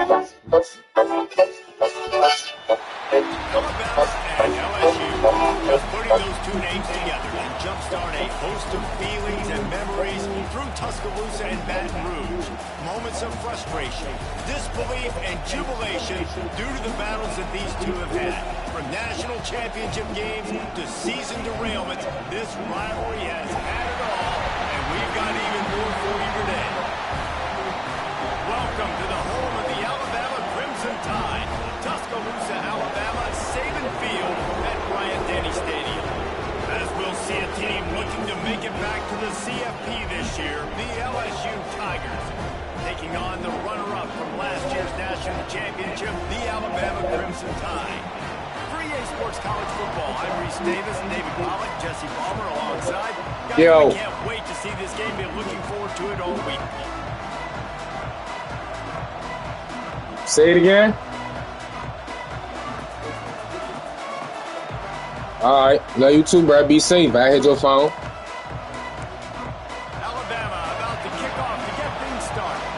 Alabama and LSU, just putting those two names together and jumpstart a host of feelings and memories through Tuscaloosa and Baton Rouge. Moments of frustration, disbelief, and jubilation due to the battles that these two have had. From national championship games to season derailments, this rivalry has had it all, and we've got even more for you today. Welcome to the home of the Alabama Crimson Tide, Tuscaloosa, Alabama, Saban Field at Bryant-Denny Stadium. As we'll see a team looking to make it back to the CFP this year, the LSU Tigers, taking on the runner-up from last year's national championship, the Alabama Crimson Tide. For EA Sports College Football, I'm Reese Davis, David Pollock, Jesse Palmer alongside. Guys, we can't wait to see this game. Been looking forward to it all week. Say it again. All right. Love you too, bro. Be safe. I hit your phone. Alabama about to kick off to get things started.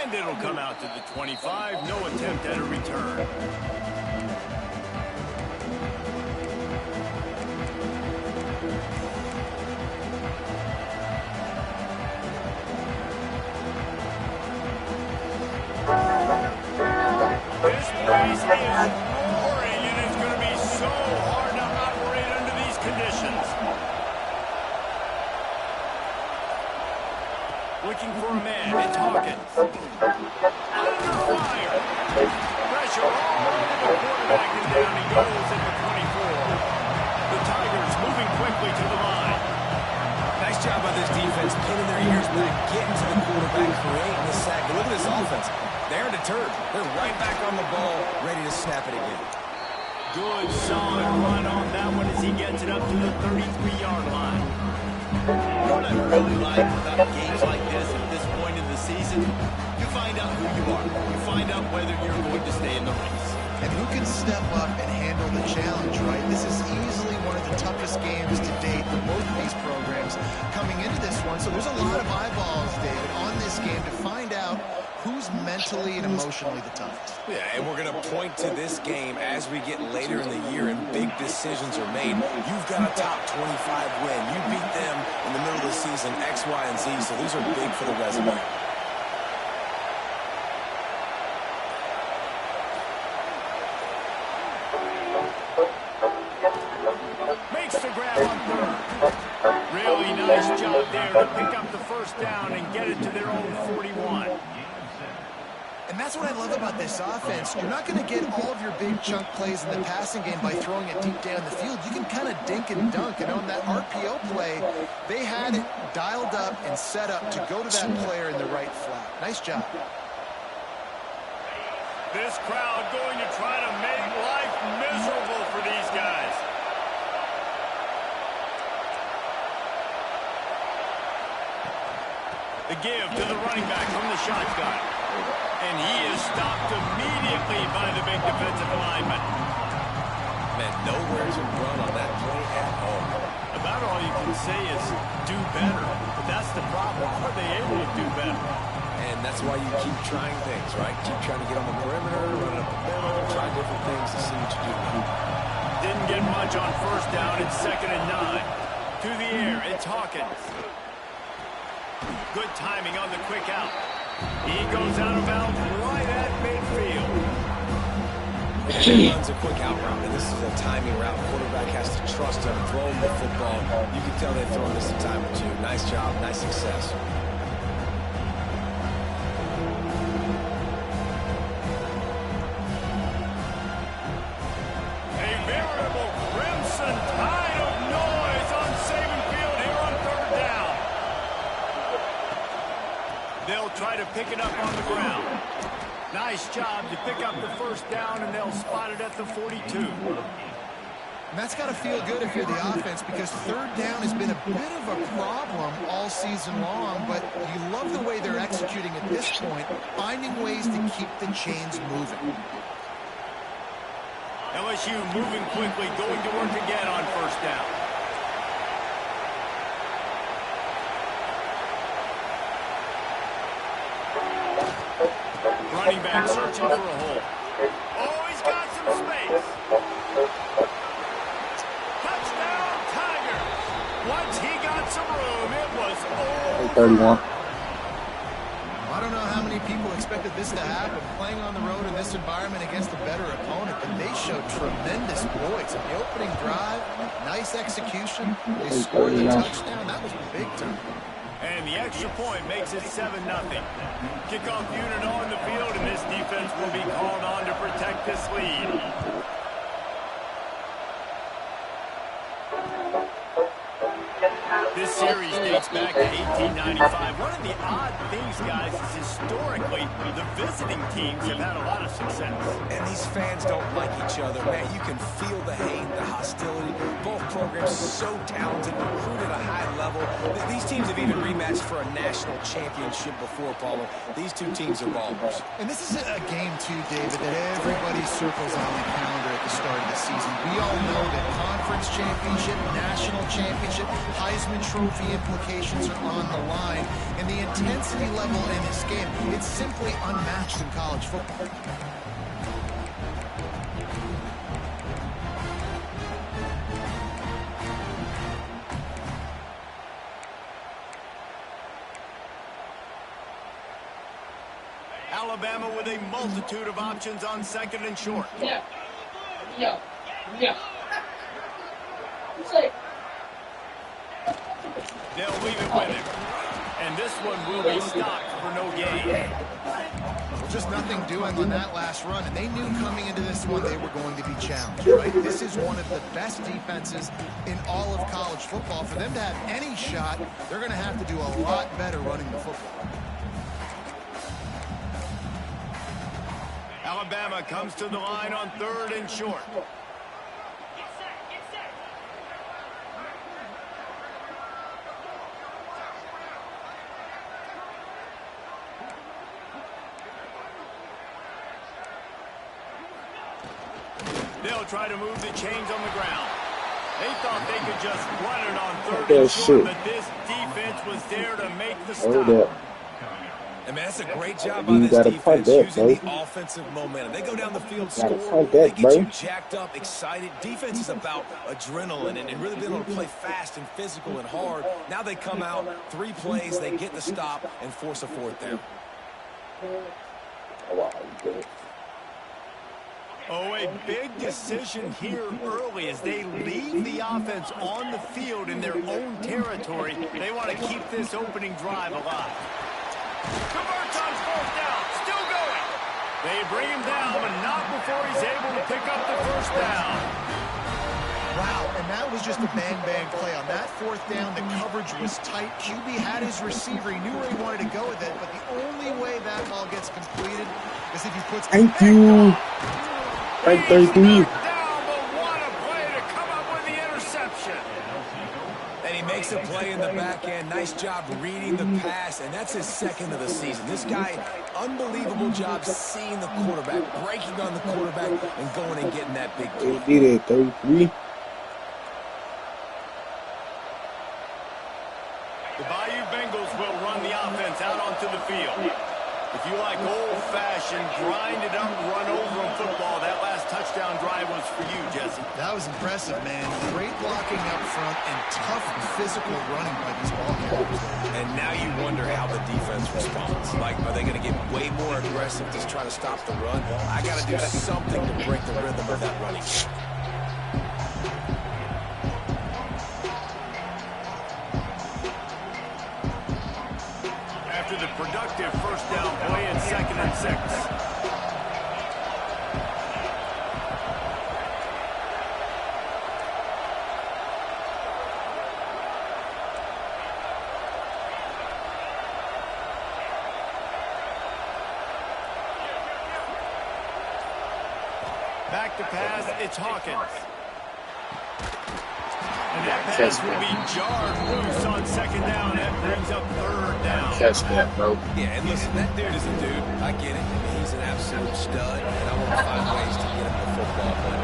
And it'll come out to the 25. No attempt at a return. This place is roaring, and it's going to be so hard to operate under these conditions. Looking for a man, it's Hawkins. Under fire. Pressure all over the quarterback, and down he goes at the 24. The Tigers moving quickly to the line. Nice job by this defense, pinning their ears back, getting to the quarterback, creating the sack. But look at this offense. They're deterred. They're right back on the ball, ready to snap it again. Good, solid run on that one as he gets it up to the 33-yard line. You know what I really like about games like this at this point in the season? You find out who you are. You find out whether you're going to stay in the race. And who can step up and handle the challenge, right? This is easily one of the toughest games to date for both of these programs coming into this one. So there's a lot of eyeballs, David, on this game to find out who's mentally and emotionally the toughest. Yeah, and we're going to point to this game as we get later in the year and big decisions are made. You've got a top 25 win. You beat them in the middle of the season, X, Y, and Z, so these are big for the resume. Makes the grab on third. Really nice job there to pick up the first down and get it to their own 41. And that's what I love about this offense. You're not going to get all of your big chunk plays in the passing game by throwing it deep down the field. You can kind of dink and dunk. And on that RPO play, they had it dialed up and set up to go to that player in the right flat. Nice job. This crowd going to try to make life miserable for these guys. The give to the running back from the shotgun. And he is stopped immediately by the big defensive lineman. Man, nowhere to run on that play at all. About all you can say is do better. But that's the problem. Are they able to do better? And that's why you keep trying things, right? Keep trying to get on the perimeter, run up the middle, try different things to see what you do. Didn't get much on first down. It's 2nd and 9. To the air, it's Hawkins. Good timing on the quick out. He goes out of bounds right at midfield. He runs a quick out route, and this is a timing route. The quarterback has to trust him, throw him the football. You can tell they've thrown this a time or two. Nice job, nice success. A veritable crimson tide of noise on Saban Field here on 3rd down. They'll try to pick it up on the ground. Nice job to pick up the first down, and they'll spot it at the 42. And that's got to feel good if you're the offense, because 3rd down has been a bit of a problem all season long, but you love the way they're executing at this point, finding ways to keep the chains moving. LSU moving quickly, going to work again on first down. Running back searching for a hole. Oh, he's got some space. Touchdown, Tigers. Once he got some room, it was over. 31. I don't know how many people expected this to happen, playing on the road in this environment against a better opponent, but they showed tremendous poise. In the opening drive, nice execution. They scored the touchdown. That was big time. And the extra point makes it 7-0. Kickoff unit on the field, and this defense will be called on to protect this lead. This series dates back to 1895. One of the odd things, guys, is historically the visiting teams have had a lot of success. And these fans don't like each other. Man, you can feel the hate, the hostility. Both programs so talented, recruited at a high level. These teams have even rematched for a national championship before, Paulo. These two teams are ballers. And this is a game, too, David, that everybody circles on the calendar at the start of the season. We all know that conference championship, national championship, Heisman Trophy implications are on the line. And the intensity level in this game, it's simply unmatched in college football. Alabama with a multitude of options on second and short. Yeah. They'll leave it with him. And this one will be stopped for no gain. Well, just nothing doing on that last run, and they knew coming into this one they were going to be challenged, right? This is one of the best defenses in all of college football. For them to have any shot, they're going to have to do a lot better running the football. Alabama comes to the line on third and short. They'll try to move the chains on the ground. They thought they could just run it on third and short, but this defense was there to make the stop. And man, that's a great job by this defense using the offensive momentum. They go down the field, score, they get you jacked up, excited. Defense is about adrenaline and really being able to play fast and physical and hard. Now they come out, 3 plays, they get the stop and force a fourth down. Oh, a big decision here early as they leave the offense on the field in their own territory. They want to keep this opening drive alive. Converts on fourth down, still going. They bring him down, but not before he's able to pick up the first down. Wow, and that was just a bang-bang play. On that fourth down, the coverage was tight. QB had his receiver. He knew where he wanted to go with it, but the only way that ball gets completed is if he puts... Thank you. Right, 33. And he makes a play in the back end. Nice job reading the pass, and that's his second of the season. This guy, unbelievable job seeing the quarterback, breaking on the quarterback, and going and getting that big kick. He did it, 33. The Bayou Bengals will run the offense out onto the field. If you like old-fashioned, grind-it-up, run-over football, that last touchdown drive was for you, Jesse. That was impressive, man. Great blocking up front and tough physical running by these ball carriers. And now you wonder how the defense responds. Like, are they going to get way more aggressive to try to stop the run? I got to do something to break the rhythm of that running. After the productive first down play in 2nd and 6. Back to pass, it's Hawkins. And that pass will be jarred loose on 2nd down. That brings up 3rd down. Catch that, bro. Yeah, and listen, that dude is a dude. I get it. I mean, he's an absolute stud, and I want to find ways to get him the football. But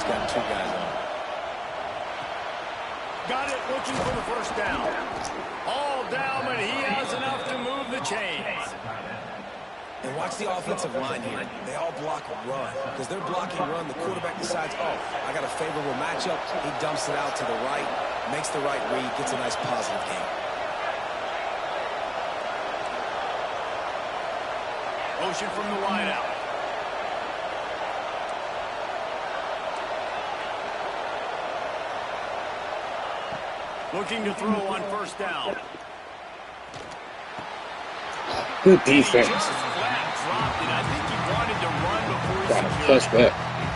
he's got 2 guys on. Got it, looking for the first down. All down, but he has enough to move the chains. And watch the offensive line here. They all block run. Because they're blocking run, the quarterback decides, oh, I got a favorable matchup. He dumps it out to the right, makes the right read, gets a nice positive gain. Motion from the wideout. Looking to throw on first down. Good defense. Just flat dropped it. I think he wanted to run before he Gotta secured catch it. that.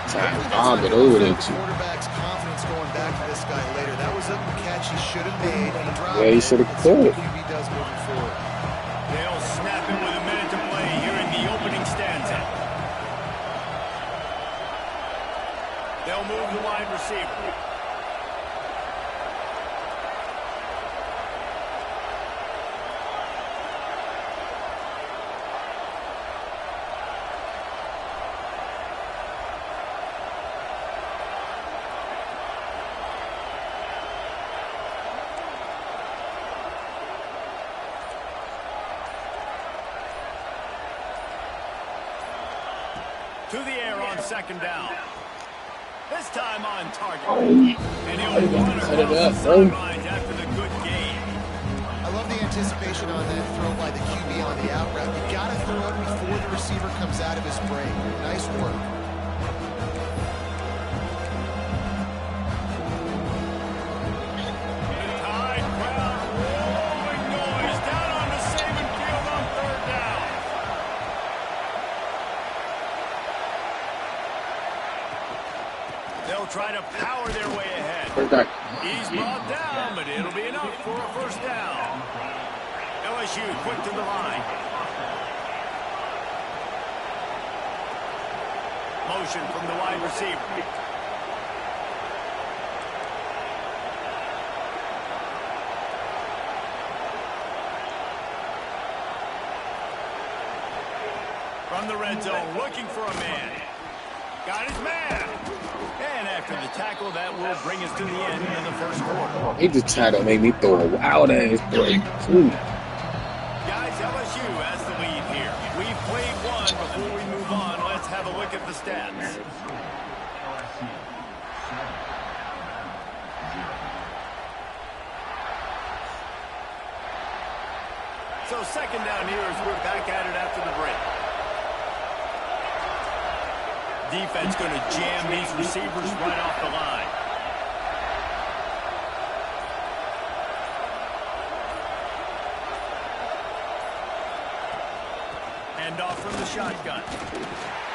Time bomb it over there. Quarterback's confidence going back to this guy later. That was a catch he should have made. He dropped Yeah, he should have caught it. QB does moving forward. They'll snap it with a minute to play here in the opening stanza. They'll move the wide receiver. To the air on second down. This time on target. And he'll run across the sidelines after the good game. I love the anticipation on that throw by the QB on the out route. You got to throw it before the receiver comes out of his break. Nice work. Try to power their way ahead. He's brought down, but it'll be enough for a first down. LSU quick to the line. Motion from the wide receiver. From the red zone, looking for a man. Got his man. And after the tackle, that will bring us to the end of the first quarter. He just tried to make me throw a wild ass break. Guys, LSU has the lead here. We've played one. Before we move on, let's have a look at the stats. So second down here as we're back at it after the break. Defense going to jam these receivers right off the line. Hand off from the shotgun.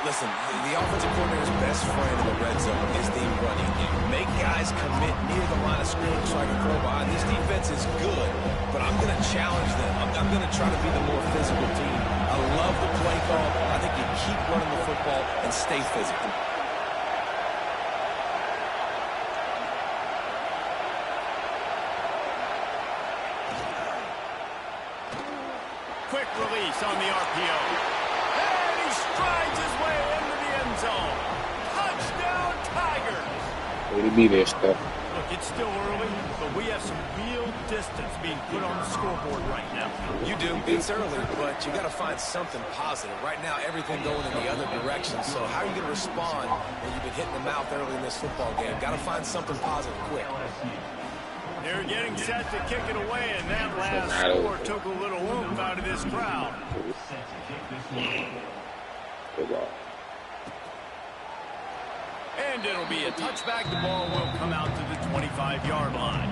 Listen, the offensive coordinator's best friend in the red zone is the running game. Make guys commit near the line of scrimmage so I can throw behind. This defense is good, but I'm going to challenge them. I'm going to try to be the more physical team. I love the play call. I think you keep running the football and stay physical. Quick release on the RPO. And he strides his way into the end zone. Touchdown, Tigers. Way to be there, Steph. Look, it's still early, but we have some real distance being put on the scoreboard right now. You do. It's early, but you got to find something positive. Right now, everything going in the other direction. So how are you going to respond when you've been hitting the mouth early in this football game? Got to find something positive quick. They're getting set to kick it away, and that last score took a little oomph out of this crowd. And it'll be a touchback. The ball will come out to the 25-yard line.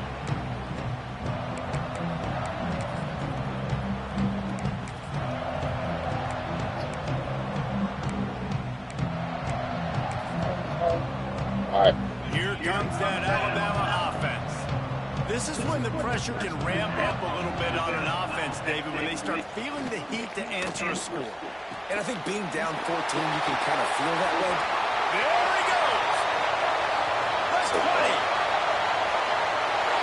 All right. Here comes that Alabama offense. This is when the pressure can ramp up a little bit on an offense, David, when they start feeling the heat to answer a score. And I think being down 14, you can kind of feel that way. There he goes. The 20.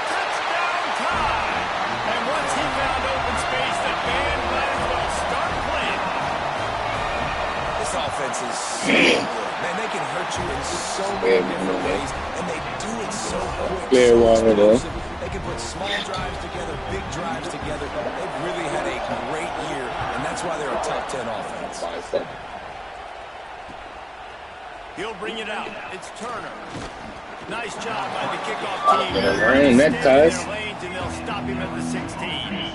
Touchdown time. And once he found open space, the band might as well start playing. This offense is so good. Man, they can hurt you in so many Yeah, different ways, and they do it so quick, Clear so water though. explosive. They can put small drives together, big drives together. They've really had a great year, and that's why they're a top 10 offense. He'll bring it out. It's Turner. Nice job by the kickoff team. Gonna rain that cuss. And they'll stop him at the 16.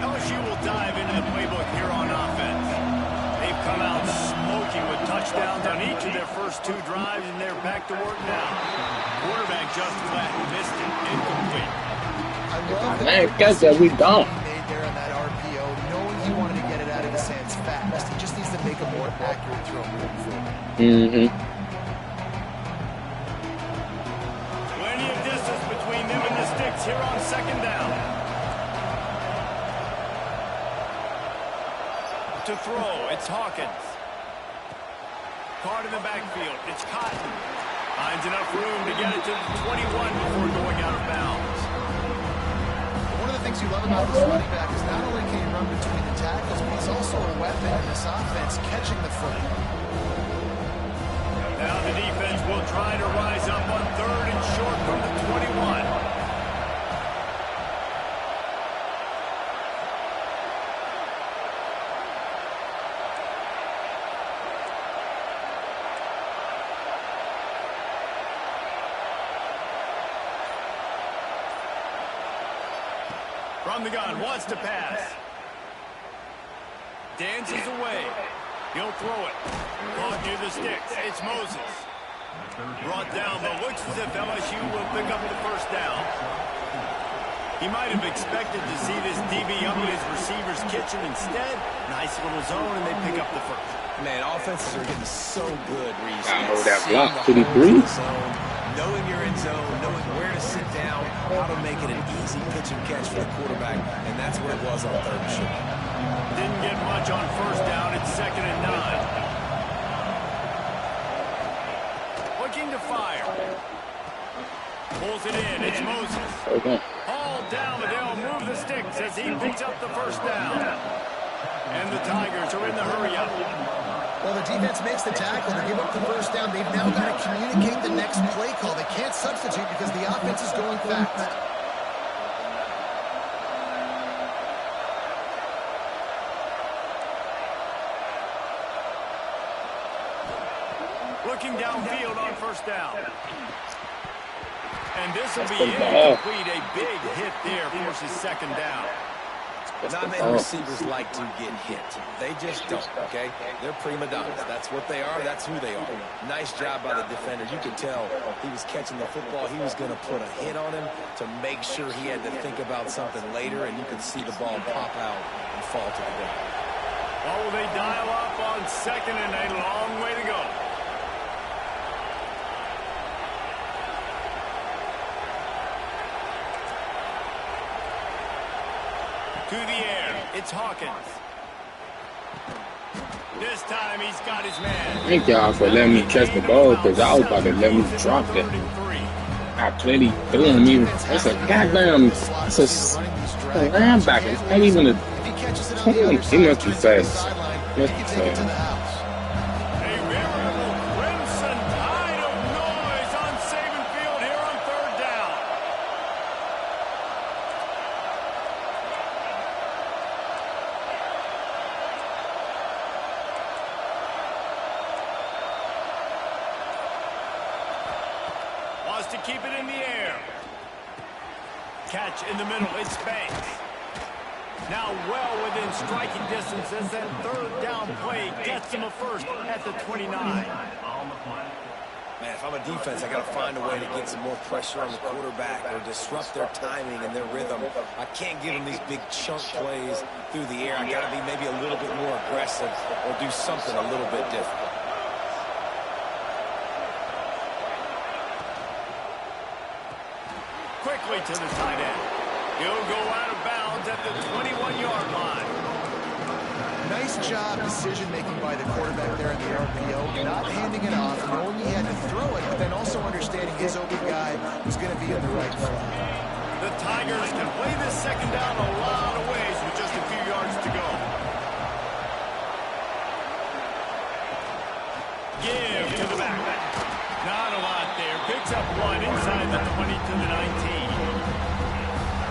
LSU will dive into the playbook here on offense. They've come out smoking with touchdowns on each of their first 2 drives, and they're back to work now. Quarterback just flat missed it. Incomplete. I love Man, guess that we don't. made there on that RPO, knowing he wanted to get it out of his hands fast. He just needs to make a more accurate throw moving forward. Plenty of distance between them and the sticks here on second down. To throw, it's Hawkins. Caught in the backfield, it's Cotton. Finds enough room to get it to the 21 before going out of bounds. One of the things you love about this running back is not only can he run between the tackles, but he's also a weapon in this offense, catching the football. Now the defense will try to rise up on 3rd and short from the 21. From the gun, wants to pass. Dances away. He'll throw it. Caught near the sticks. It's Moses. Brought down, but looks as if LSU will pick up the first down. He might have expected to see this DB up in his receiver's kitchen. Instead, nice little zone, and they pick up the first. Man, offenses are getting so good, Reese. Oh, that Seeing block. the Did he holes in breathe? the zone, knowing you're in zone, knowing where to sit down, how to make it an easy pitch and catch for the quarterback, and that's what it was on 3rd and short. Didn't get much on first down. It's 2nd and 9. Looking to fire. Pulls it in. It's Moses. Okay. Hauled down, but they'll move the sticks as he picks up the first down. And the Tigers are in the hurry-up. Well, the defense makes the tackle to give up the first down. They've now got to communicate the next play call. They can't substitute because the offense is going fast. Looking downfield on first down. And this will be incomplete. A big hit there forces 2nd down. Not many receivers like to get hit. They just don't, okay? They're prima donnas. That's what they are. That's who they are. Nice job by the defender. You could tell he was catching the football. He was going to put a hit on him to make sure he had to think about something later, and you could see the ball pop out and fall to the ground. Oh, they dial up on 2nd and a long way to go. To the air, it's Hawkins. This time he's got his man. Thank y'all for letting me catch the ball because I was about to let me drop it. I clearly threw him even. That's a goddamn. It's a linebacker. It's not even a. He must be fast. Must be fast. A veritable crimson tide of noise on Saban Field here on 3rd down. Wants to keep it in the air. Catch in the middle. It's Banks. Now well within striking distance as that 3rd down play gets him a first at the 29. Man, if I'm a defense, I got to find a way to get some more pressure on the quarterback or disrupt their timing and their rhythm. I can't give them these big chunk plays through the air. I got to be maybe a little bit more aggressive or do something a little bit different. Quickly to the tight end. He'll go out of bounds at the 21-yard line. Nice job decision-making by the quarterback there in the RPO, not handing it off, knowing he had to throw it, but then also understanding his open guy was going to be in the right spot. The The Tigers can play this second down a lot of ways with just a few yards to go. Give to the back. Not a lot there. Picks up one inside the 20 to the 19.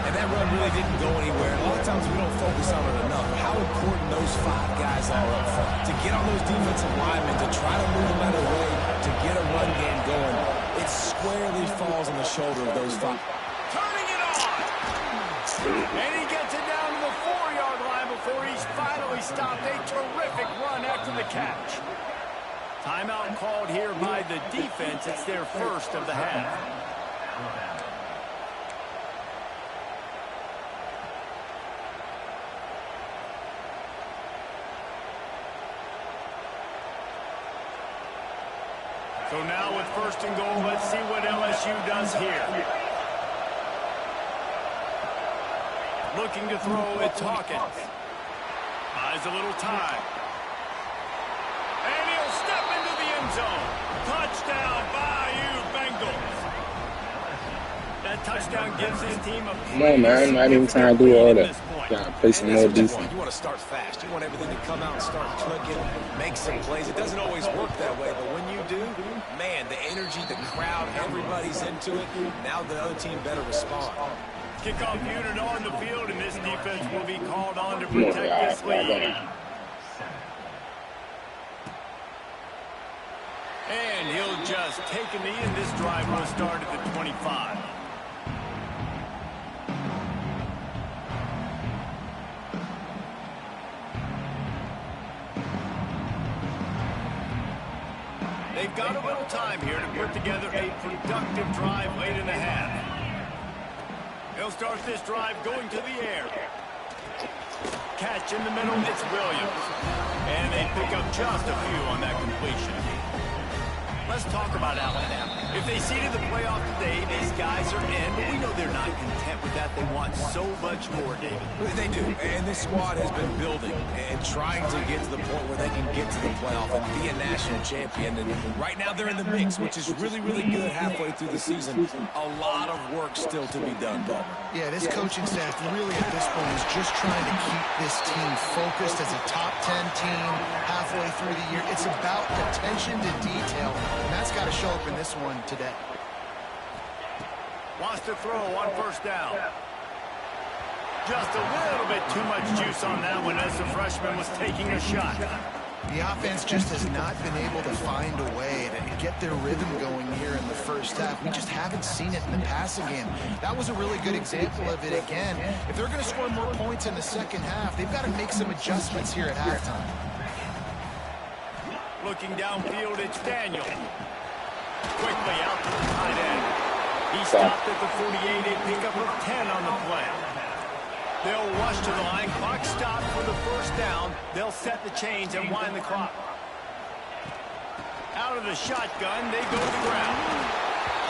And that run really didn't go anywhere. A lot of times we don't focus on it enough. How important those 5 guys are up front. To get on those defensive linemen, to try to move them out of the way, to get a run game going, it squarely falls on the shoulder of those 5. Turning it on! And he gets it down to the 4-yard line before he's finally stopped. A terrific run after the catch. Timeout called here by the defense. It's their first of the half. So now with first and goal, let's see what LSU does here. Looking to throw, it's Hawkins. Buys a little time. And he'll step into the end zone. Touchdown, Bayou Bengals. That touchdown gives his team a... Come on, man. Not even trying to do all that. Gotta play some more defense. You want to start fast. You want everything to come out and start clicking, make some plays. It doesn't always work that way, but when you do, man, the energy, the crowd, everybody's into it. Now the other team better respond. Kickoff unit on the field, and this defense will be called on to protect this lead. And he'll just take a knee, and this drive will start at the 25. They've got a little time here to put together a productive drive late in the half. They'll start this drive going to the air. Catch in the middle, it's Williams. And they pick up just a few on that completion. Let's talk about Alabama. If they seeded the playoff today, these guys are in, but we know they're not content with that. They want so much more, David. They do, and this squad has been building and trying to get to the point where they can get to the playoff and be a national champion. And right now they're in the mix, which is really, really good halfway through the season. A lot of work still to be done, Bob. Yeah, this coaching staff really at this point is just trying to keep this team focused as a top 10 team halfway through the year. It's about attention to detail, and that's got to show up in this one today. Wants to throw on first down. Just a little bit too much juice on that one as the freshman was taking a shot. The offense just has not been able to find a way to get their rhythm going here in the first half. We just haven't seen it in the passing game. That was a really good example of it again. If they're going to score more points in the second half, they've got to make some adjustments here at halftime. Looking downfield, it's Daniel. Quickly out to the tight end. He stopped at the 48, a pickup of 10 on the play. They'll rush to the line. Clock stopped for the first down. They'll set the chains and wind the clock. Out of the shotgun, they go to the ground.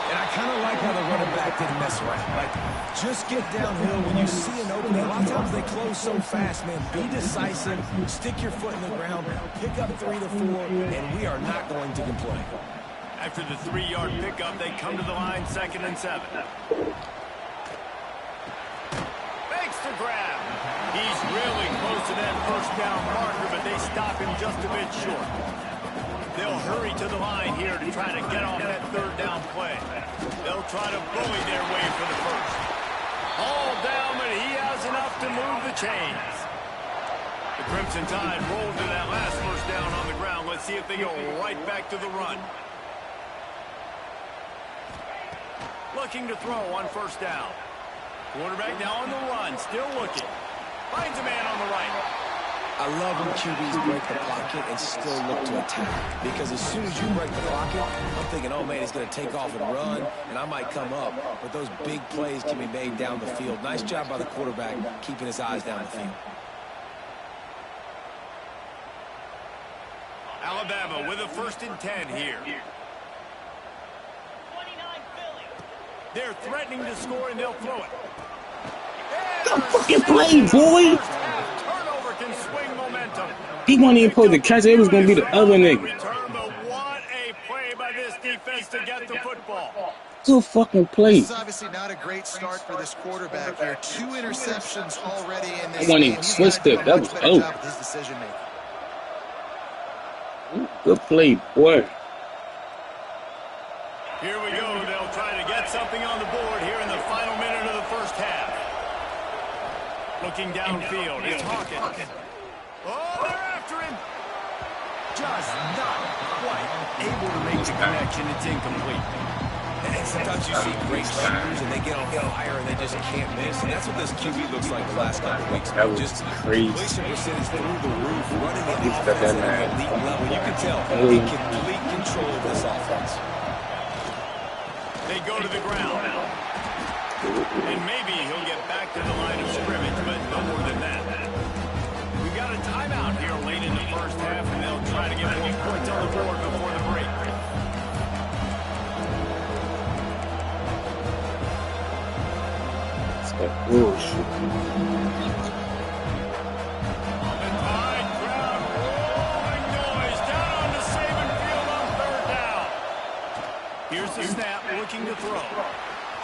And I kind of like how the running back didn't mess around. Like, just get downhill when you see an opening. A lot of times they close so fast, man. Be decisive. Stick your foot in the ground. Pick up 3 to 4, and we are not going to complain. After the 3-yard pickup, they come to the line, 2nd and 7. Makes the grab. He's really close to that first down marker, but they stop him just a bit short. They'll hurry to the line here to try to get off that 3rd down play. They'll try to bully their way for the first. All down, but he has enough to move the chains. The Crimson Tide rolled to that last first down on the ground. Let's see if they go right back to the run. Looking to throw on first down. Quarterback now on the run, still looking. Finds a man on the right. I love when QBs break the pocket and still look to attack. Because as soon as you break the pocket, I'm thinking, oh, man, he's going to take off and run, and I might come up. But those big plays can be made down the field. Nice job by the quarterback keeping his eyes down the field. Alabama with a 1st and 10 here. They're threatening to score, and they'll throw it. The fucking play, boy! Turnover can swing momentum. He wasn't even supposed to catch it. It was going to be the other nigga. Return, but what a play by this defense to get the football. Good fucking play. This is obviously not a great start for this quarterback here. 2 interceptions already in this I wouldn't game. even He's switch got to do it. a That much was better dope. job with his decision making. Good play, boy. Here we go. They'll try to get something on the board here in the final minute of the first half. Looking downfield, it's Hawkins. Oh, they're after him. Just not quite able to make the connection. It's incomplete. And sometimes you see great receivers and they get higher and they just can't miss. And that's what this QB looks like the last couple of weeks. That was just crazy. completion percentage through the roof, running the He's got offense that at an elite level. You can tell he complete control of this offense. They go to the ground. And maybe he'll get back to the line of scrimmage, but no more than that. We've got a timeout here late in the first half, and they'll try to get more points on the board before the break. It's that bullshit. On the tide, crowd, roaring noise, down on the Saban field on 3rd down. Here's the snap, looking to throw.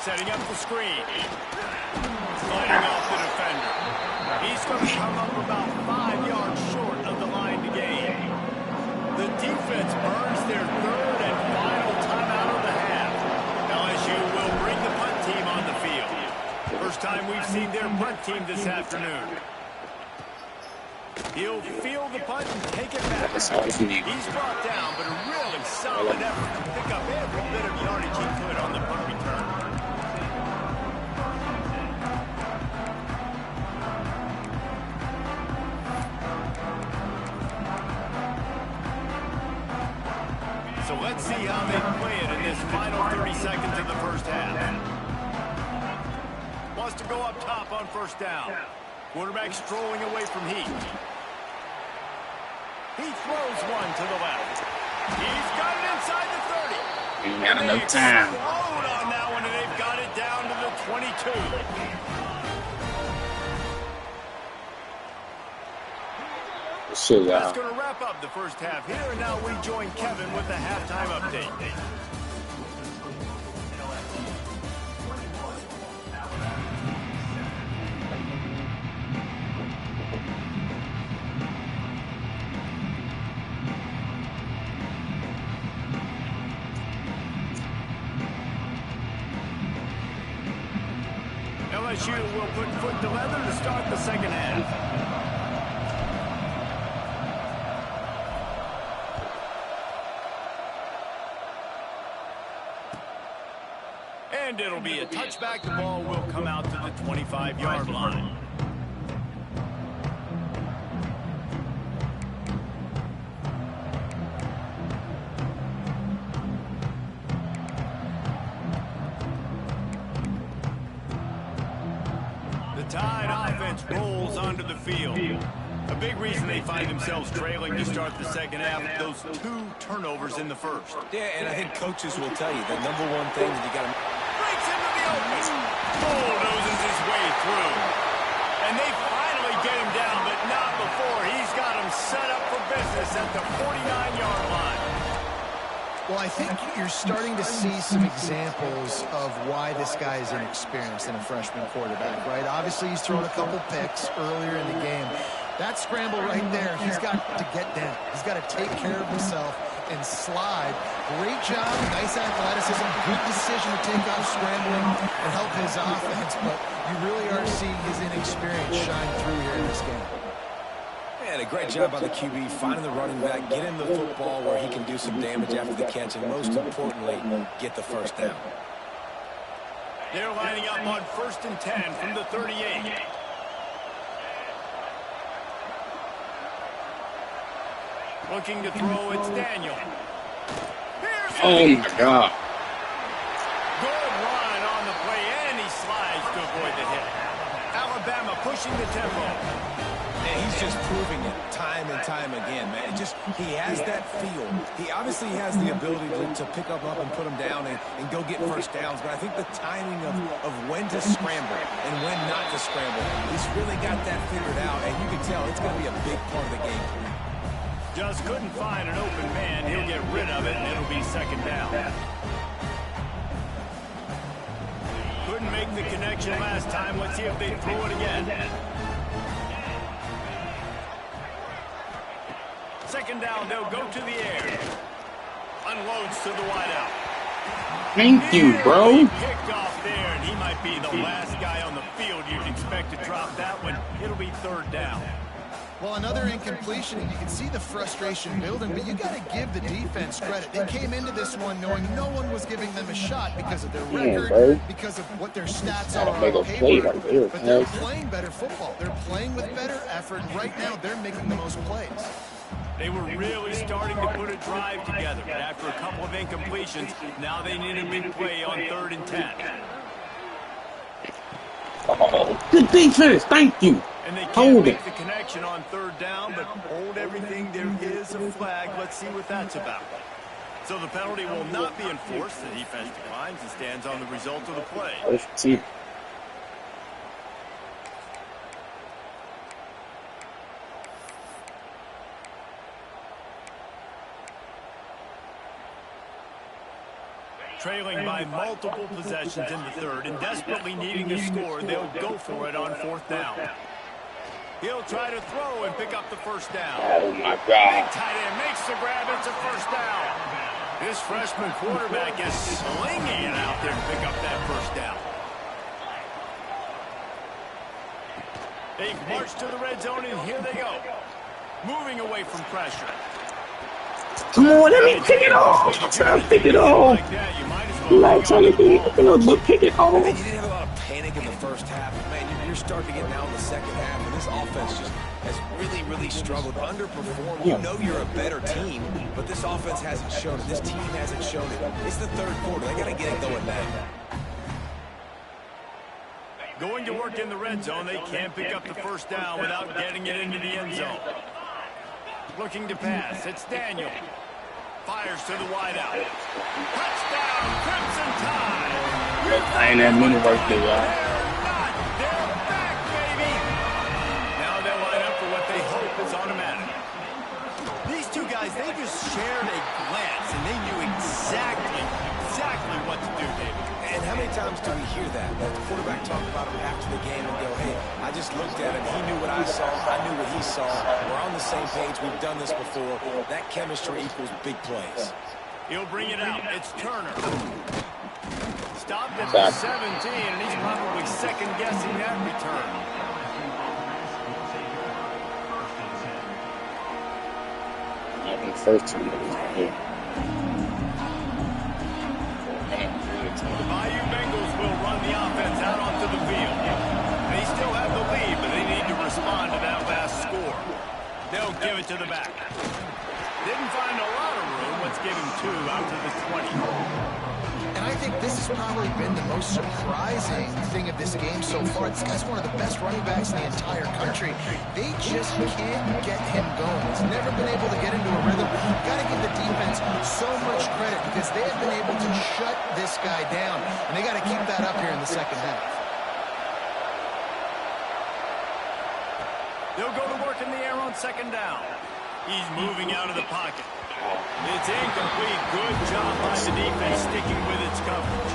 Setting up the screen. Sliding off the defender. He's going to come up about 5 yards short of the line to gain. The defense burns their 3rd and final timeout of the half. LSU will bring the punt team on the field. First time we've seen their punt team this afternoon. He'll field the punt and take it back. He's brought down, but a really solid effort to pick up every bit of yardage he could on the punt return. So let's see how they play it in this final 30 seconds of the first half. Wants to go up top on 1st down. Quarterback strolling away from Heat. He throws one to the left. He's got it inside the 30. Ain't got enough time. Explode on that one, and they've got it down to the 22. So, That's going to wrap up the first half here, and now we join Kevin with the halftime update. LSU will put foot to leather to start the second half. And it'll be a touchback. The ball will come out to the 25-yard line. The Tide offense rolls onto the field. A big reason they find themselves trailing to start the second half, those 2 turnovers in the first. Yeah, and I think coaches will tell you the number one thing that you got to... Breaks into the open. Bulldozes his way through. And they finally get him down, but not before. He's got him set up for business at the 49-yard line. Well, I think you're starting to see some examples of why this guy is inexperienced in a freshman quarterback, right? Obviously, he's thrown a couple picks earlier in the game. That scramble right there, he's got to get down. He's got to take care of himself and slide. Great job, nice athleticism, good decision to take off scrambling and help his offense, but you really are seeing his inexperience shine through here in this game. And a great job by the QB, finding the running back, getting the football where he can do some damage after the catch, and most importantly, get the first down. They're lining up on 1st and 10 from the 38. Looking to throw, it's Daniel. oh my God. Good run on the play, and he slides to avoid the hit. Alabama pushing the tempo. And he's just proving it time and time again, man. He has that feel. He obviously has the ability to pick up and put him down and go get first downs. But I think the timing of when to scramble and when not to scramble, he's really got that figured out. And you can tell it's going to be a big part of the game. Just couldn't find an open man. He'll get rid of it, and it'll be 2nd down. make the connection last time. Let's see if they throw it again. Second down, they'll go to the air. Unloads to the wideout. Thank you, bro. Picked off there, and he might be the last guy on the field you'd expect to drop that one. It'll be third down. Well, another incompletion, and you can see the frustration building, but you got to give the defense credit. They came into this one knowing no one was giving them a shot because of their record, because of what their stats are on paper. But they're playing better football. They're playing with better effort. Right now, they're making the most plays. They were really starting to put a drive together, but after a couple of incompletions, now they need a big play on 3rd and 10. Oh, good defense. Thank you. And they can't make the connection on 3rd down, but hold everything. There is a flag. Let's see what that's about. So the penalty will not be enforced. The defense declines and stands on the result of the play. Let's see. Trailing by multiple possessions in the 3rd and desperately needing to score, they'll go for it on 4th down. He'll try to throw and pick up the first down. Oh, my God. Big tight end makes the grab. It's a first down. This freshman quarterback is slinging it out there to pick up that first down. They've marched to the red zone, and here they go. Moving away from pressure. Come on, let me pick it off. I'm trying to pick it off. I'm not trying to be, but pick it off. Man, you didn't have a lot of panic in the first half. Man, you're starting to get now in the second half, and this offense just has really struggled, underperformed. You know you're a better team, but this offense hasn't shown it. This team hasn't shown it. It's the 3rd quarter. They got to get it going now. Going to work in the red zone, they can't pick up the first down without getting it into the end zone. Looking to pass, it's Daniel. Fires to the wideout. Touchdown, Crimson Tide! I ain't that many right there, y'all. They're back, baby! Now they'll line up for what they hope is automatic. These two guys, they just shared a glance, and they knew exactly what to do, David. And how many times do we hear that? That the quarterback talk about him after the game and go, hey, I just looked at him. He knew what I saw. I knew what he saw. We're on the same page. We've done this before. That chemistry equals big plays. He'll bring it out. It's Turner. Stopped at the 17, and he's probably second-guessing that return. First 2 minutes right here. The Bayou Bengals will run the offense out onto the field. They still have the lead, but they need to respond to that last score. They'll give it to the back. Didn't find a lot of room. Let's give him 2 out to the 20. And I think this has probably been the most surprising thing of this game so far. This guy's one of the best running backs in the entire country. They just can't get him going. He's never been able to get into a rhythm. You've got to give the defense so much credit because they have been able to shut this guy down. And they got to keep that up here in the second half. They'll go to work in the air on second down. He's moving out of the pocket. It's incomplete. Good job by the defense sticking with its coverage.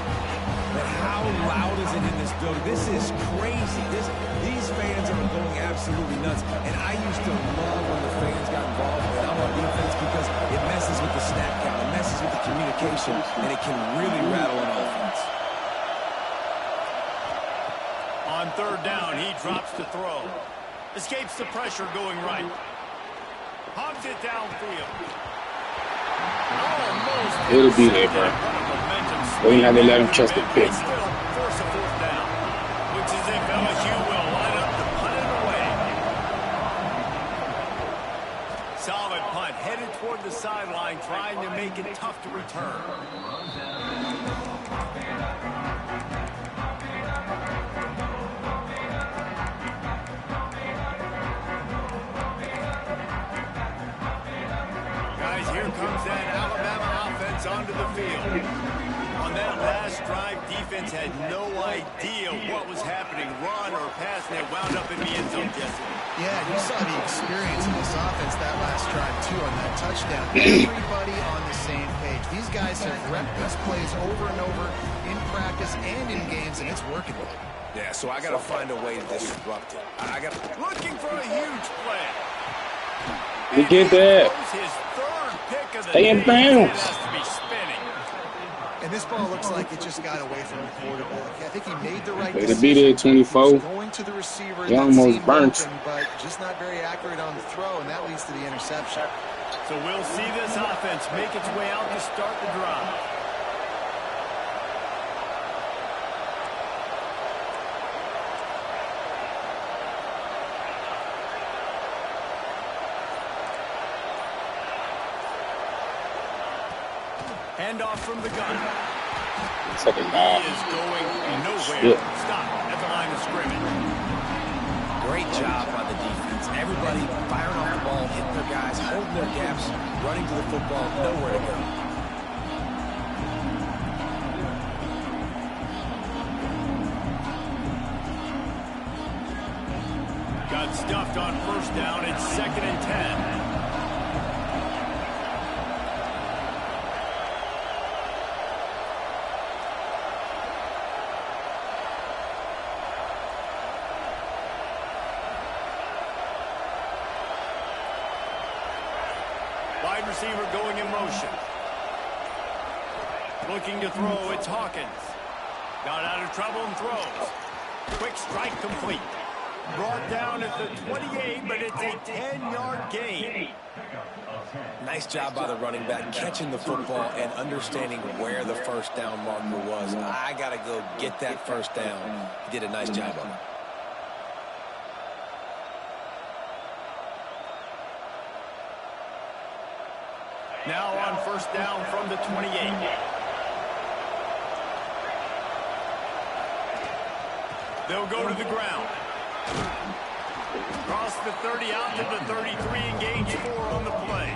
But how loud is it in this building? This is crazy. These fans are going absolutely nuts. And I used to love when the fans got involved when I'm on defense because it messes with the snap count. It messes with the communication, and it can really rattle an offense. On 3rd down, he drops to throw. Escapes the pressure going right. Hogs it downfield. It'll be there, bro. We ain't have to let him trust the pick. Still force a 4th down. Looks as if LSU will line up to punt it away. Solid punt, headed toward the sideline, trying to make it tough to return. Here comes that Alabama offense onto the field. On that last drive, defense had no idea what was happening. Run or pass, and it wound up in the end zone, Jesse. Yeah, you saw the experience in this offense that last drive, too, on that touchdown. Everybody on the same page. These guys have repped these plays over and over in practice and in games, and it's working with them. Yeah, so I got to find a way to disrupt it. I got looking for a huge play. We get that. His third pick of the Stay in bounds. has to be spinning. And this ball looks like it just got away from the quarterback. I think he made the right Way to decision. be there, 24. Going to the receiver. He almost burnt. Open, but just not very accurate on the throw, and that leads to the interception. So we'll see this offense make its way out to start the drive. Handoff from the gun. It's like a ball. He is going nowhere. Shit. Stop at the line of scrimmage. great job by the defense. Everybody firing off the ball, hitting their guys, holding their gaps, running to the football, nowhere to go. Got stuffed on first down. It's 2nd and 10. Wide receiver going in motion. Looking to throw, it's Hawkins. Got out of trouble and throws. Quick strike complete. Brought down at the 28, but it's a 10-yard gain. Nice job by the running back, catching the football and understanding where the first down marker was. I got to go get that first down. He did a nice job of it. Now on first down from the 28. They'll go to the ground. Cross the 30 out to the 33 and gains 4 on the play.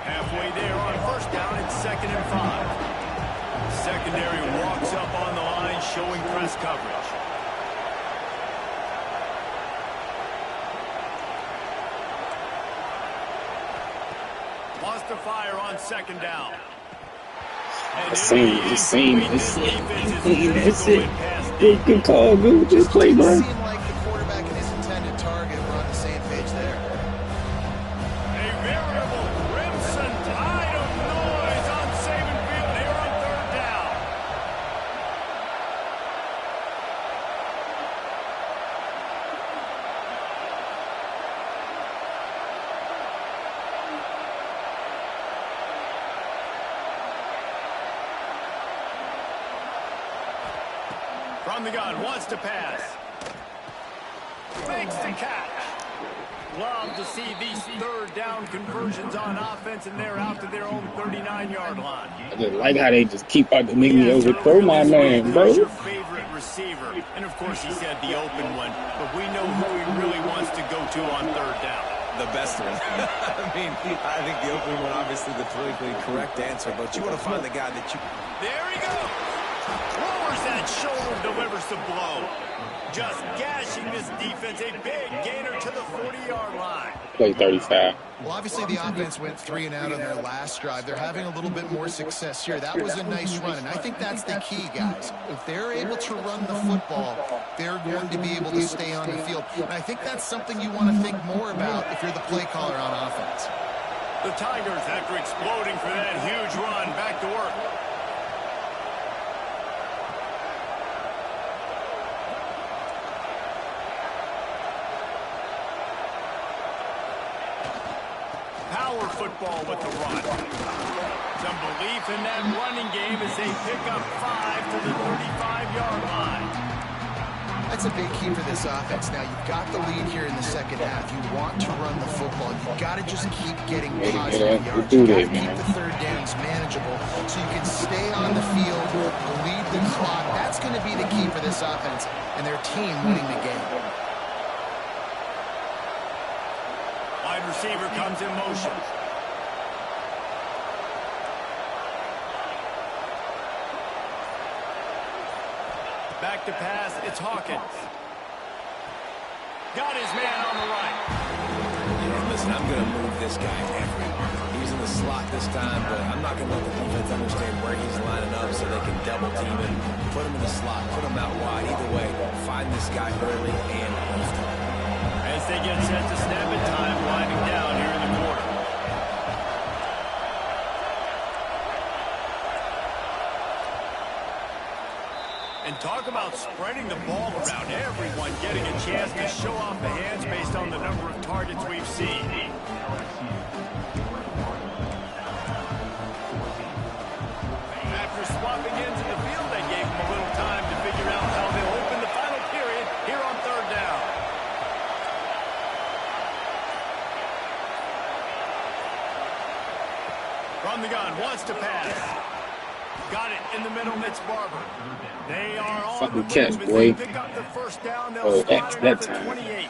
Halfway there on first down, it's 2nd and 5. Secondary walks up on the line, showing press coverage. Lost the fire on 2nd down. That's it. Good call, good. Just play, bro. It seemed like the quarterback and his intended target were on the same page there. A veritable crimson tide of noise on Saban Field here on 3rd down. From the gun, wants to pass. Makes the catch. Love to see these 3rd down conversions on offense, and they're out to their own 39-yard line. I just like how they just keep out to make me overthrow my man, bro. Who's your favorite receiver? And of course, he said the open one, but we know who he really wants to go to on 3rd down. The best one. I mean, I think the opening one, obviously the politically correct answer, but you want to find the guy that you... There he goes. Lowers that shoulder, delivers the blow. Just gashing this defense. A big gainer to the 40-yard line. Play 35. Well, obviously the offense went 3 and out on their last drive. They're having a little bit more success here. That was a nice run, and I think that's the key, guys. If they're able to run the football, they're going to be able to stay on the field. And I think that's something you want to think more about if you're the play caller on offense. The Tigers, after exploding for that huge run, back to work. Power football with the run. Some belief in that running game as they pick up 5 to the 35-yard line. That's a big key for this offense. Now, you've got the lead here in the second half. You want to run the football. You've got to just keep getting positive yards. You've got to keep the 3rd downs manageable so you can stay on the field, lead the clock. That's going to be the key for this offense and their team winning the game. Wide receiver comes in motion. Back to pass, it's Hawkins. Got his man on the right. Yeah, listen, I'm going to move this guy everywhere. He's in the slot this time, but I'm not going to let the defense understand where he's lining up so they can double team him, put him in the slot, put him out wide. Either way, find this guy early and lift him. As they get set to snap it, time winding down here in the quarter. And talk about spreading the ball around, everyone getting a chance to show off the hands based on the number of targets we've seen. After swapping into the field, they gave them a little time to figure out how they'll open the final period here on third down. From the gun, wants to pass. Got it in the middle, it's Barber. They are on fucking the catch, move. boy. As they pick up the first down, they'll Oh, spot it that up at time. 28.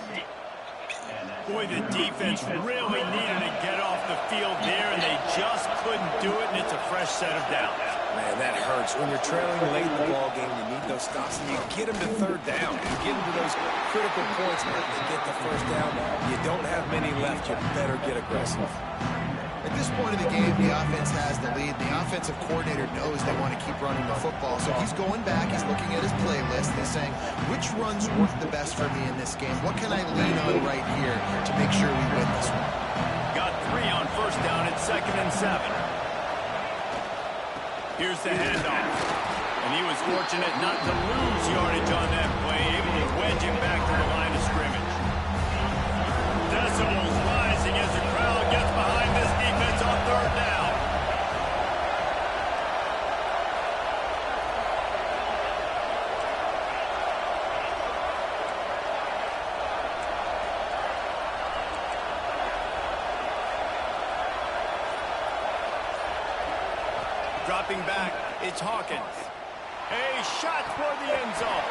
Boy, the defense really needed to get off the field there, and they just couldn't do it, and it's a fresh set of downs. Man, that hurts. When you're trailing late in the ball game, you need those stops, and you get them to third down. You get them to those critical points, man. You get the first down. You don't have many left. You better get aggressive. At this point of the game, the offense has the lead. The offensive coordinator knows they want to keep running the football. So he's going back, he's looking at his playlist, and he's saying, which runs work the best for me in this game? What can I lean on right here to make sure we win this one? Got 3 on first down at 2nd and 7. Here's the handoff. And he was fortunate not to lose yardage on that play, able to wedge it back to the line of scrimmage. Decibels rising as the crowd gets behind this defense on third down. Dropping back, it's Hawkins. A shot toward the end zone.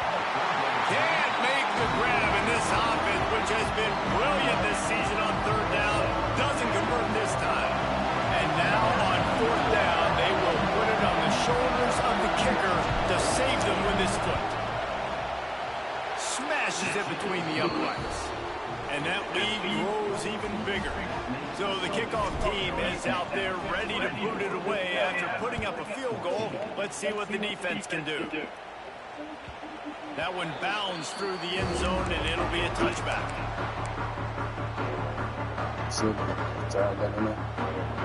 Can't make the grab in this offense, which has been brilliant this season on third down. Doesn't convert this time. And now on fourth down, they will put it on the shoulders of the kicker to save them with his foot. Smashes it between the uprights. And that lead grows even bigger. So the kickoff team is out there ready to boot it away after putting up a field goal. Let's see what the defense can do. That one bounds through the end zone, and it'll be a touchback.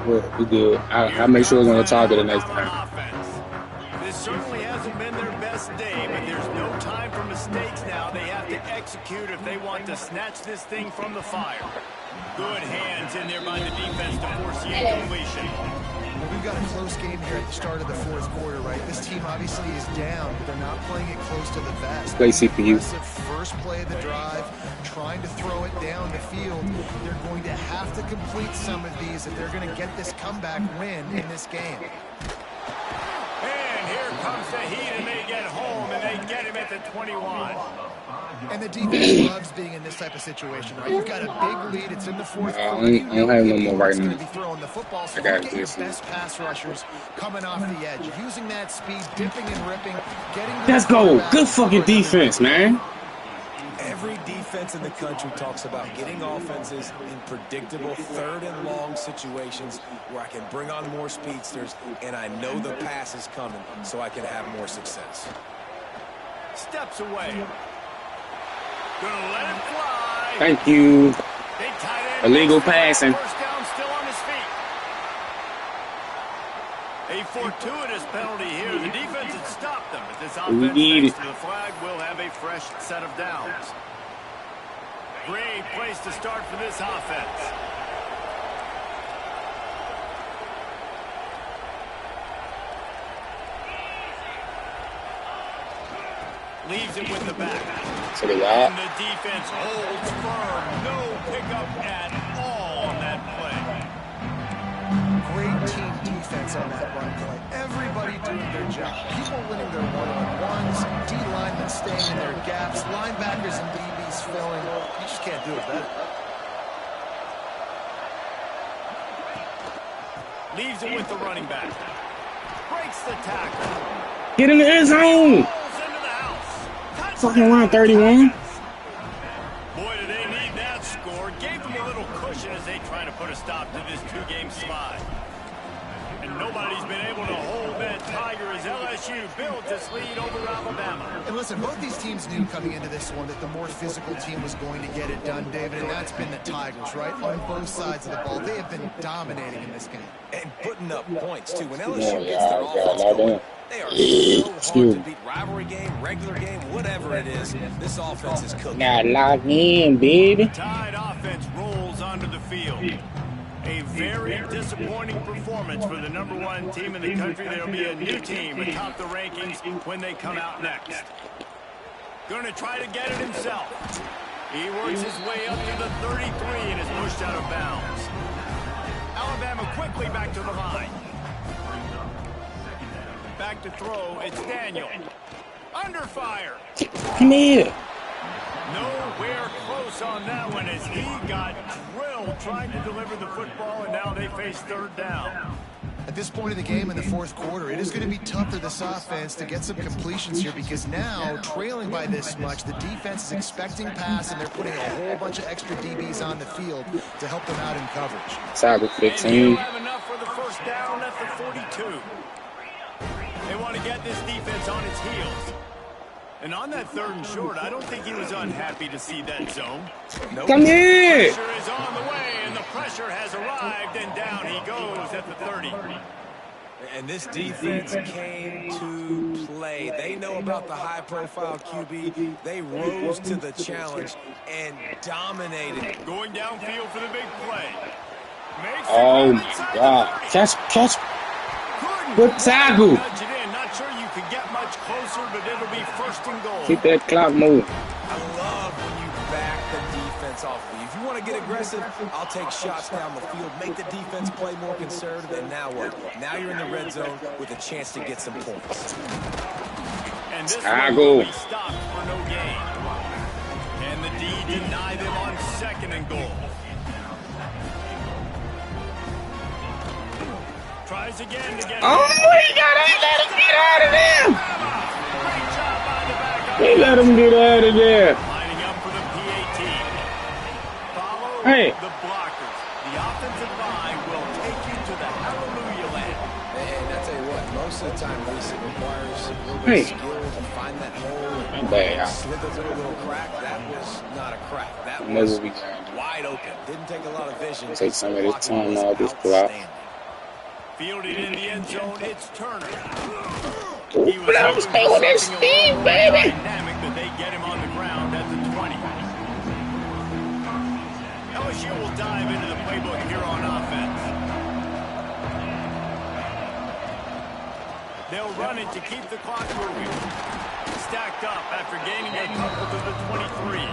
Well, we good. I'll make sure it's on the target the next time. This certainly hasn't been their best day, but there's no time for mistakes now. They have to execute if they want to snatch this thing from the fire. Good hands in there by the defense to force the incompletion. Well, we've got a close game here at the start of the fourth quarter, right? This team obviously is down, but they're not playing it close to the vest. Play CPU. Aggressive first play of the drive, trying to throw it down the field. They're going to have to complete some of these if they're going to get this comeback win in this game. And here comes the heat, and they get home, and they get him at the 21. And the defense loves being in this type of situation, right? You've got a big lead. It's in the fourth quarter. I don't have no more right now. Going to be throwing the football, so I got get your this. best pass rushers coming off the edge, using that speed, dipping and ripping, getting. Let's go. Good fucking defense, man. Every defense in the country talks about getting offenses in predictable third and long situations where I can bring on more speedsters and I know the pass is coming so I can have more success. Steps away. Gonna let it fly. Thank you. Big tight end. Illegal passing. First down, still on his feet. A fortuitous penalty here. The defense had stopped them, but this offense, thanks to the flag, will have a fresh set of downs. Great place to start for this offense. Leaves it with the back. So they got. And the defense holds firm. No pickup at all on that play. Great team defense on that run play. Everybody doing their job. People winning their one-on-ones. D-linemen staying in their gaps. Linebackers and DBs filling. You just can't do it better. Leaves it with the running back. Breaks the tackle. Get in the end zone. Falls into the house. Fucking 131. Boy, do they need that score. Gave them a little cushion as they try to put a stop to this two-game slide. And nobody's been able to hold that Tiger as LSU builds its lead over Alabama. And listen, both these teams knew coming into this one that the more physical team was going to get it done, David, and that's been the Tigers, right? On both sides of the ball. They have been dominating in this game. And putting up points, too. When LSU gets their offense going, they are so hard to beat. Rivalry game, regular game, whatever it is, this offense is cooking. Got locked in, baby. The Tide offense rolls onto the field. A very disappointing performance for the #1 team in the country. There'll be a new team atop the rankings when they come out next. Going to try to get it himself. He works his way up to the 33 and is pushed out of bounds. Alabama quickly back to the line. Back to throw. It's Daniel. Under fire. Come here. Nowhere close on that one as he got drilled trying to deliver the football, and now they face third down. At this point of the game in the fourth quarter, it is going to be tough for this offense to get some completions here because now, trailing by this much, the defense is expecting pass, and they're putting a whole bunch of extra DBs on the field to help them out in coverage. Tiger And 15. he'll have enough for the first down at the 42. They want to get this defense on its heels. And on that 3rd and short, I don't think he was unhappy to see that zone. Come here. Pressure is on the way, and the pressure has arrived, and down he goes at the 30. And this defense came to play. They know about the high-profile QB. They rose to the challenge and dominated. Going downfield for the big play. Makes Oh my God. Catch. Good tackle. Nudge it in. Not sure you could get much closer, but it'll be 1st and goal. Keep that clock moving. I love when you back the defense off of you. If you want to get aggressive, I'll take shots down the field, make the defense play more conservative, and now what? Now you're in the red zone with a chance to get some points. And this one will be stopped for no gain. And the D deny them on 2nd and goal. Tries again to get Oh, he got it. Let him get out of there. Great job by the backup. He let him get out of there. Lining up for the PAT. Follow the blockers. The offensive line will take you to the hallelujah land. And I tell you what, most of the time, Lisa, it requires a little bit of skill to find that hole and slither through a little crack. That was not a crack. That was wide open. Didn't take a lot of vision. Take some of this time out of this block. Fielded in the end zone, it's Turner. Let him stay with his speed, baby. Dynamic that they get him on the ground at the 20. LSU will dive into the playbook here on offense. They'll run it to keep the clock moving. Stacked up after gaining a couple to the 23.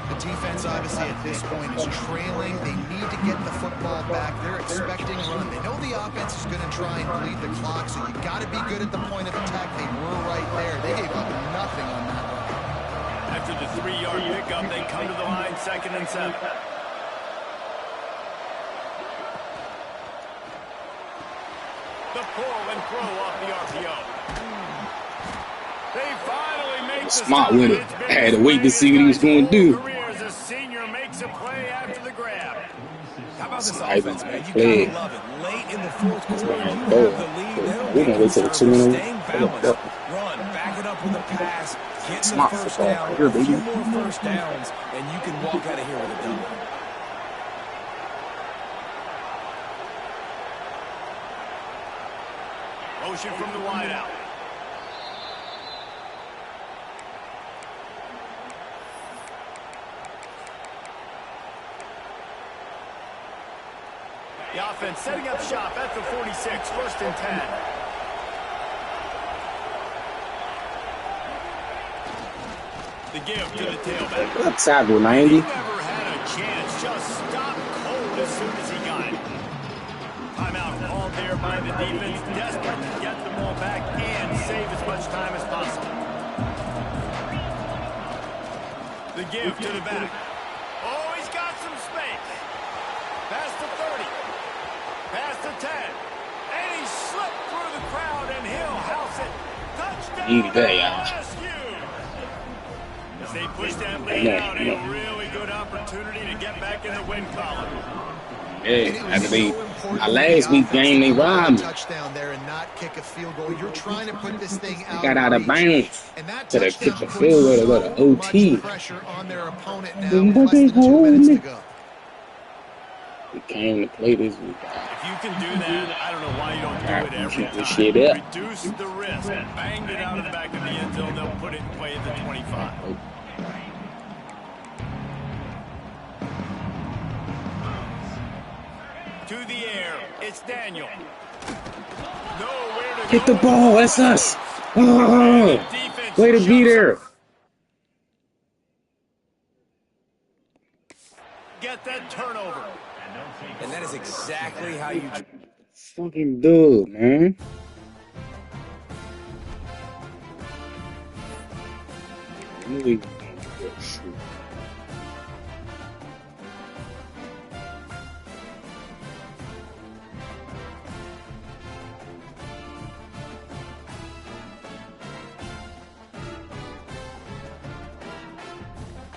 The defense, obviously, at this point is trailing. They need to get the football back. They're expecting a run. They know the offense is going to try and bleed the clock, so you got to be good at the point of attack. They were right there. They gave up nothing on that run. After the 3-yard pickup, they come to the line 2nd and 7. The pull and throw off the RPO. They finally make the smart with it. I had to wait to see what he was going to do. As a senior makes a play after the grab. How about this offense, man? You gotta love it. Late in the fourth quarter, you have the lead. We're gonna wait till the 2 minutes. Staying balanced. Run, back it up with a pass, get the first down, a few more first downs, and you can walk out of here with a W. Motion from the wideout. The offense setting up shop at the 46, 1st and 10. The give to the tailback. Good tackle, 90. Never had a chance, just stopped cold as soon as he got it. Timeout called there by the defense, desperate to get the ball back and save as much time as possible. The give to the back. Oh, he's got some space. Past the 30. Past the 10. And he slipped through the crowd, and he'll house it. Touchdown, LSU. They push that lead out. A really good opportunity to get back in the win column. Yeah, after our last week game, they robbed me. Touchdown there and not kick a field goal. You're trying to put this thing out. They got out of bounds. And that Could have kicked the touchdown field goal to go to OT. much pressure on their opponent now with less than 2 minutes to go. We came to play this week. If you can do that, I don't know why you don't do it every time. Shit up. Reduce the risk. Banged it out of the back of the end zone. They'll put it in play at the 25. To the air. It's Daniel. Nowhere to Get the ball. That's us. Oh, way to be there. Get that turnover. And that is exactly how you... Fucking dude, man.